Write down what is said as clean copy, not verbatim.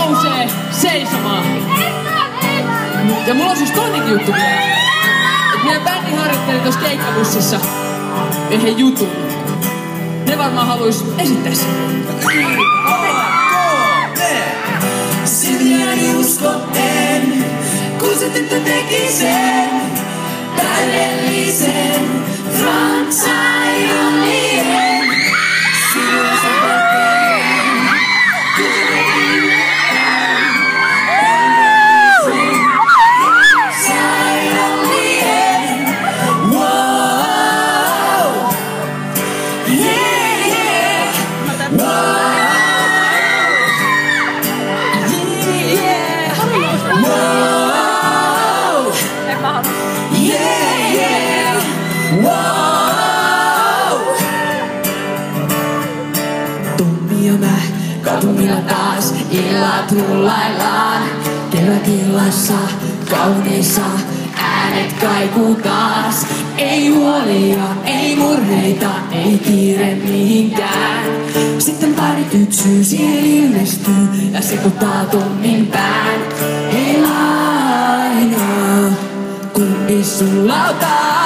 nousee seisomaan. Ja mulla on siis toinenkin juttu vielä. Et meidän bändi harjoitteli tossa keikkabussissa yhden jutun. Ne varmaan haluis esittää sen. Simiäni usko en, kun se tyttö teki sen täydellisen Franzajolien. Sinua sä tekee, kun se teki Franzajolien. Wow, yeah, yeah, wow. Kaupungilla taas illat rullaillaan. Kevätillassa kauniissa äänet kaikuu taas. Ei huolia, ei murheita, ei kiire mihinkään. Sitten pari tytsyy siihen ilmestyy ja sekoittaa tonnin pään. Hei aina, kumpi sulla on taas?